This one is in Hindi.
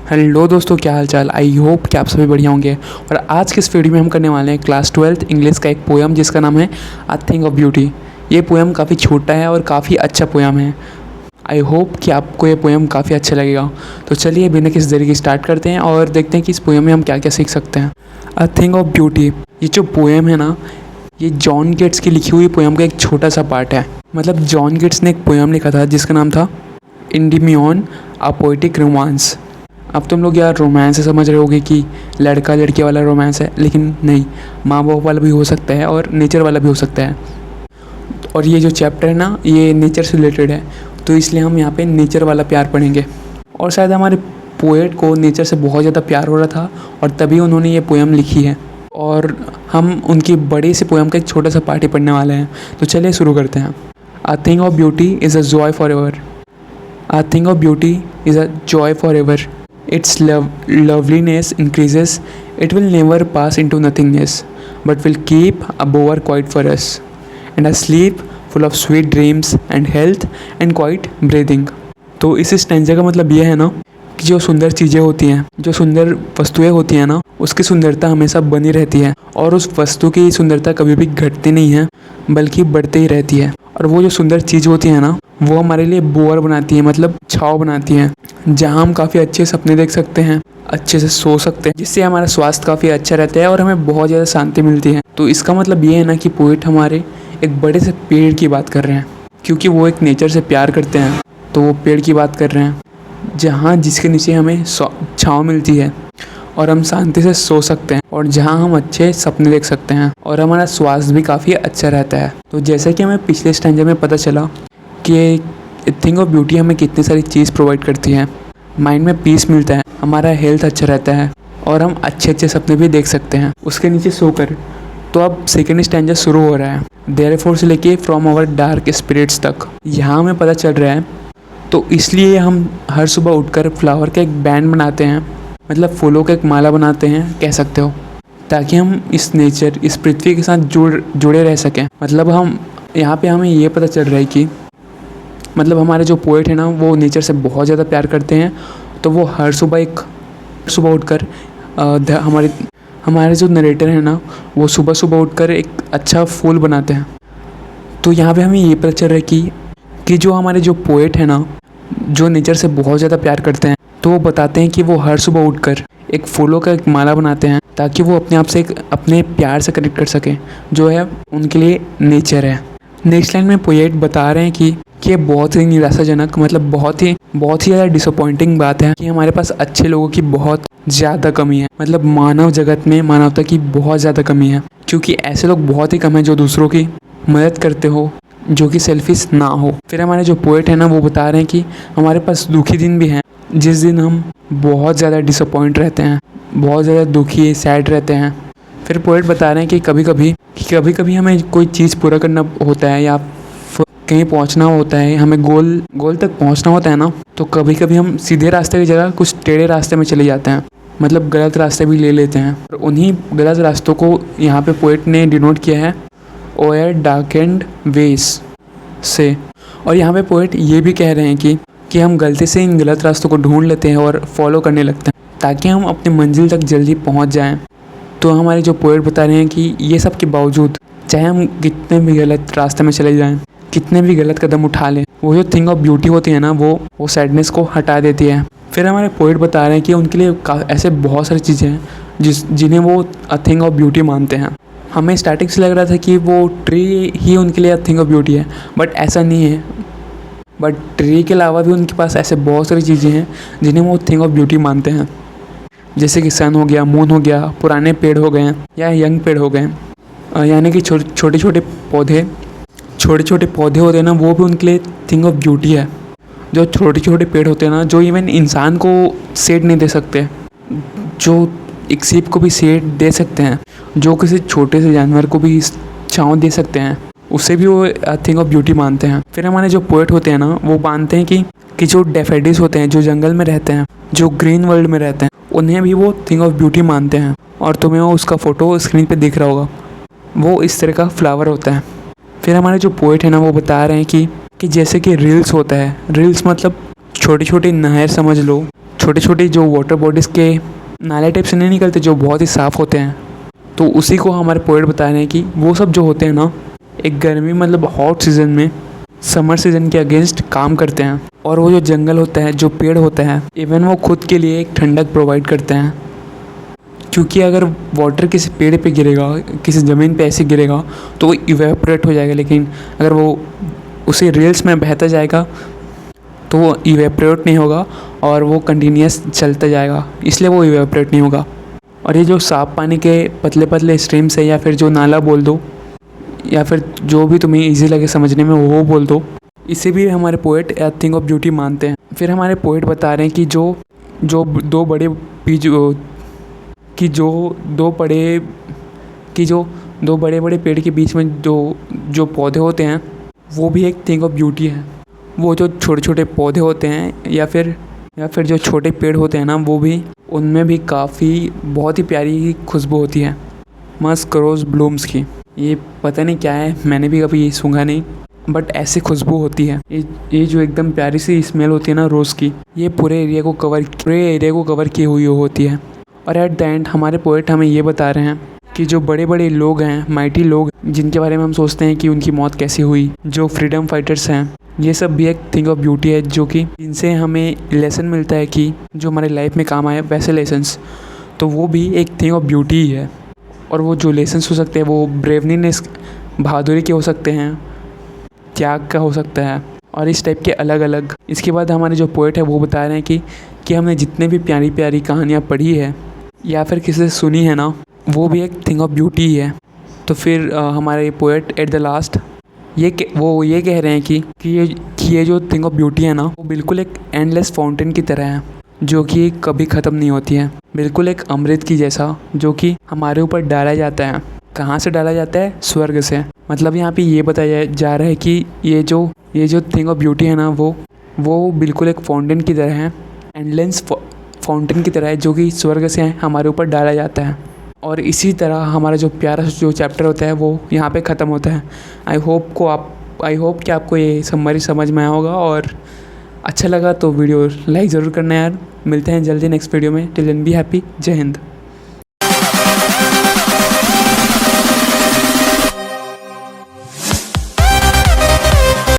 हेलो दोस्तों, क्या हाल चाल। आई होप कि आप सभी बढ़िया होंगे। और आज के इस वीडियो में हम करने वाले हैं क्लास 12th इंग्लिश का एक पोएम जिसका नाम है अ थिंग ऑफ ब्यूटी। ये पोएम काफ़ी छोटा है और काफ़ी अच्छा पोएम है। आई होप कि आपको ये पोएम काफ़ी अच्छा लगेगा। तो चलिए बिना किसी देरी के स्टार्ट करते हैं और देखते हैं कि इस पोएम में हम क्या क्या सीख सकते हैं। अ थिंग ऑफ ब्यूटी, ये जो पोएम है ना, ये जॉन केट्स की लिखी हुई पोएम का एक छोटा सा पार्ट है। मतलब जॉन केट्स ने एक पोएम लिखा था जिसका नाम था इंडिमियन अ पोएटिक रोमांस। अब तुम लोग यार रोमांस से समझ रहे होगे कि लड़का लड़की वाला रोमांस है, लेकिन नहीं, माँ बाप वाला भी हो सकता है और नेचर वाला भी हो सकता है। और ये जो चैप्टर है ना, ये नेचर से रिलेटेड है, तो इसलिए हम यहाँ पे नेचर वाला प्यार पढ़ेंगे। और शायद हमारे पोएट को नेचर से बहुत ज़्यादा प्यार हो रहा था और तभी उन्होंने ये पोएम लिखी है। और हम उनकी बड़ी सी पोएम का एक छोटा सा पार्ट ही पढ़ने वाले हैं। तो चलिए शुरू करते हैं। A thing of beauty is a joy for ever. A thing of beauty is a joy for ever. Its loveliness increases, it will never pass into nothingness, but will keep a bower quiet for us, and a sleep full of sweet dreams and health and quiet breathing. तो इस स्टैंजा का मतलब ये है ना कि जो सुंदर चीज़ें होती हैं, जो सुंदर वस्तुएं होती हैं ना, उसकी सुंदरता हमेशा बनी रहती है और उस वस्तु की सुंदरता कभी भी घटती नहीं है बल्कि बढ़ती ही रहती है। और वो जो सुंदर चीज़ होती है ना, वो हमारे लिए बोअर बनाती है, मतलब छाँव बनाती है, जहाँ हम काफ़ी अच्छे सपने देख सकते हैं, अच्छे से सो सकते हैं, जिससे हमारा स्वास्थ्य काफ़ी अच्छा रहता है और हमें बहुत ज़्यादा शांति मिलती है। तो इसका मतलब ये है ना कि पोएट हमारे एक बड़े से पेड़ की बात कर रहे हैं, क्योंकि वो एक नेचर से प्यार करते हैं। तो वो पेड़ की बात कर रहे हैं जहाँ जिसके नीचे हमें छाँव मिलती है और हम शांति से सो सकते हैं, और जहाँ हम अच्छे सपने देख सकते हैं और हमारा स्वास्थ्य भी काफ़ी अच्छा रहता है। तो जैसे कि हमें पिछले स्टैंजा में पता चला कि थिंग ऑफ ब्यूटी हमें कितनी सारी चीज़ प्रोवाइड करती है। माइंड में पीस मिलता है, हमारा हेल्थ अच्छा रहता है और हम अच्छे अच्छे सपने भी देख सकते हैं उसके नीचे सोकर। तो अब सेकेंड स्टैंजा शुरू हो रहा है, देयरफॉर से लेके फ्रॉम आवर डार्क स्पिरिट्स तक। यहाँ हमें पता चल रहा है, तो इसलिए हम हर सुबह उठकर फ्लावर का एक बैंड बनाते हैं, मतलब फूलों का एक माला बनाते हैं कह सकते हो, ताकि हम इस नेचर, इस पृथ्वी के साथ जुड़े रह सकें। मतलब हम यहाँ पे हमें ये पता चल रहा है कि मतलब हमारे जो पोएट है ना, वो नेचर से बहुत ज़्यादा प्यार करते हैं। तो वो हर सुबह उठकर हमारे जो नरेटर है ना, वो सुबह सुबह उठकर एक अच्छा फूल बनाते हैं। तो यहाँ पे हमें ये पता चल रहा है कि जो हमारे जो पोएट है ना, जो नेचर से बहुत ज़्यादा प्यार करते हैं, तो वो बताते हैं कि वो हर सुबह उठकर एक फूलों का एक माला बनाते हैं, ताकि वो अपने आप से अपने प्यार से कनेक्ट कर सकें, जो है उनके लिए नेचर है। नेक्स्ट लाइन में पोएट बता रहे हैं कि ये बहुत ही निराशाजनक, मतलब बहुत ही ज़्यादा डिसअपॉइंटिंग बात है कि हमारे पास अच्छे लोगों की बहुत ज़्यादा कमी है। मतलब मानव जगत में मानवता की बहुत ज़्यादा कमी है, क्योंकि ऐसे लोग बहुत ही कम हैं जो दूसरों की मदद करते हो, जो कि सेल्फिश ना हो। फिर हमारे जो पोएट है ना, वो बता रहे हैं कि हमारे पास दुखी दिन भी हैं, जिस दिन हम बहुत ज़्यादा डिसअपॉइंट रहते हैं, बहुत ज़्यादा दुखी सैड रहते हैं। फिर पोएट बता रहे हैं कि कभी कभी हमें कोई चीज़ पूरा करना होता है या कहीं पहुंचना होता है, हमें गोल तक पहुंचना होता है ना, तो कभी कभी हम सीधे रास्ते की जगह कुछ टेढ़े रास्ते में चले जाते हैं, मतलब गलत रास्ते भी ले लेते हैं। और उन्हीं गलत रास्तों को यहाँ पे पोएट ने डिनोट किया है ओयर डार्केंड वेज से। और यहाँ पे पोएट ये भी कह रहे हैं कि हम गलती से इन गलत रास्तों को ढूंढ लेते हैं और फॉलो करने लगते हैं, ताकि हम अपनी मंजिल तक जल्दी पहुँच जाएँ। तो हमारे जो पोएट बता रहे हैं कि ये सब के बावजूद, चाहे हम कितने भी गलत रास्ते में चले जाएं, कितने भी गलत कदम उठा लें, वो जो थिंग ऑफ ब्यूटी होती है ना, वो सैडनेस को हटा देती है। फिर हमारे पोएट बता रहे हैं कि उनके लिए ऐसे बहुत सारी चीज़ें हैं जिन्हें वो अ थिंग ऑफ ब्यूटी मानते हैं। हमें स्टार्टिंग से लग रहा था कि वो ट्री ही उनके लिए अ थिंग ऑफ ब्यूटी है, बट ऐसा नहीं है। बट ट्री के अलावा भी उनके पास ऐसे बहुत सारी चीज़ें हैं जिन्हें वो थिंग ऑफ ब्यूटी मानते हैं, जैसे कि सन हो गया, मून हो गया, पुराने पेड़ हो गए या यंग पेड़ हो गए, यानी कि छोटे छोटे पौधे होते हैं ना, वो भी उनके लिए थिंग ऑफ ब्यूटी है। जो छोटे छोटे पेड़ होते हैं ना, जो इवन इंसान को शेड नहीं दे सकते, जो एक सीप को भी शेड दे सकते हैं, जो किसी छोटे से जानवर को भी छाँव दे सकते हैं, उसे भी वो थिंग ऑफ ब्यूटी मानते हैं। फिर हमारे जो पोएट होते हैं ना, वो मानते हैं कि जो डैफोडिल्स होते हैं, जो जंगल में रहते हैं, जो ग्रीन वर्ल्ड में रहते हैं, उन्हें भी वो थिंग ऑफ ब्यूटी मानते हैं। और तुम्हें वो उसका फ़ोटो स्क्रीन पे दिख रहा होगा, वो इस तरह का फ्लावर होता है। फिर हमारे जो पोएट है ना, वो बता रहे हैं कि जैसे कि रील्स होता है, रील्स मतलब छोटी छोटी नहर समझ लो, छोटे छोटे जो वाटर बॉडीज़ के नाले टाइप से नहीं निकलते, जो बहुत ही साफ़ होते हैं, तो उसी को हमारे पोएट बता रहे हैं कि वो सब जो होते हैं ना, एक गर्मी मतलब हॉट सीज़न में समर सीज़न के अगेंस्ट काम करते हैं। और वो जो जंगल होता है, जो पेड़ होते हैं, इवन वो खुद के लिए एक ठंडक प्रोवाइड करते हैं। क्योंकि अगर वाटर किसी पेड़ पे गिरेगा, किसी ज़मीन पे ऐसे गिरेगा तो वो इवेपोरेट हो जाएगा, लेकिन अगर वो उसी रेल्स में बहता जाएगा तो वो इवेपोरेट नहीं होगा और वो कंटिन्यूस चलता जाएगा, इसलिए वो इवेपोरेट नहीं होगा। और ये जो साफ पानी के पतले पतले स्ट्रीम्स है, या फिर जो नाला बोल दो, या फिर जो भी तुम्हें इजी लगे समझने में वो बोल दो, इसे भी हमारे poet a thing of beauty मानते हैं। फिर हमारे पोएट बता रहे हैं कि जो जो दो बड़े बीज कि जो दो बड़े बड़े पेड़ के बीच में जो पौधे होते हैं वो भी एक थिंग ऑफ ब्यूटी है। वो जो छोटे छोटे पौधे होते हैं या फिर जो छोटे पेड़ होते हैं ना, वो भी, उनमें भी काफ़ी बहुत ही प्यारी खुशबू होती है, मस्क रोज़ ब्लूम्स की। ये पता नहीं क्या है, मैंने भी कभी ये सूंघा नहीं, बट ऐसी खुशबू होती है। ये जो एकदम प्यारी सी स्मेल होती है ना रोज़ की, ये पूरे एरिया को कवर की हुई होती है। और एट द एंड हमारे पोएट हमें ये बता रहे हैं कि जो बड़े बड़े लोग हैं, माइटी लोग, जिनके बारे में हम सोचते हैं कि उनकी मौत कैसी हुई, जो फ्रीडम फाइटर्स हैं, ये सब भी एक थिंग ऑफ ब्यूटी है, जो कि इनसे हमें लेसन मिलता है कि जो हमारे लाइफ में काम आए वैसे लेसन्स, तो वो भी एक थिंग ऑफ ब्यूटी ही है। और वो जो लेसन्स हो सकते हैं वो ब्रेवनीनेस, बहादुरी के हो सकते हैं, त्याग का हो सकता है, और इस टाइप के अलग अलग। इसके बाद हमारे जो पोएट है वो बता रहे हैं कि हमने जितने भी प्यारी प्यारी कहानियाँ पढ़ी है या फिर किसी से सुनी है ना, वो भी एक थिंग ऑफ ब्यूटी ही है। तो फिर हमारे पोएट एट द लास्ट ये कह रहे हैं कि ये जो थिंग ऑफ ब्यूटी है ना, वो बिल्कुल एक एंडलेस फाउंटेन की तरह है, जो कि कभी ख़त्म नहीं होती है, बिल्कुल एक अमृत की जैसा, जो कि हमारे ऊपर डाला जाता है। कहाँ से डाला जाता है? स्वर्ग से। मतलब यहाँ पे ये बताया जा रहा है कि ये जो थिंग ऑफ ब्यूटी है ना, वो बिल्कुल एक फाउंटेन की तरह है, एंडलेस फाउंटेन की तरह है, जो कि स्वर्ग से हमारे ऊपर डाला जाता है। और इसी तरह हमारा जो प्यारा जो चैप्टर होता है वो यहाँ पे ख़त्म होता है। आई होप कि आपको ये समरी समझ में आया होगा, और अच्छा लगा तो वीडियो लाइक ज़रूर करना यार। मिलते हैं जल्दी नेक्स्ट वीडियो में। Till then be happy. जय हिंद।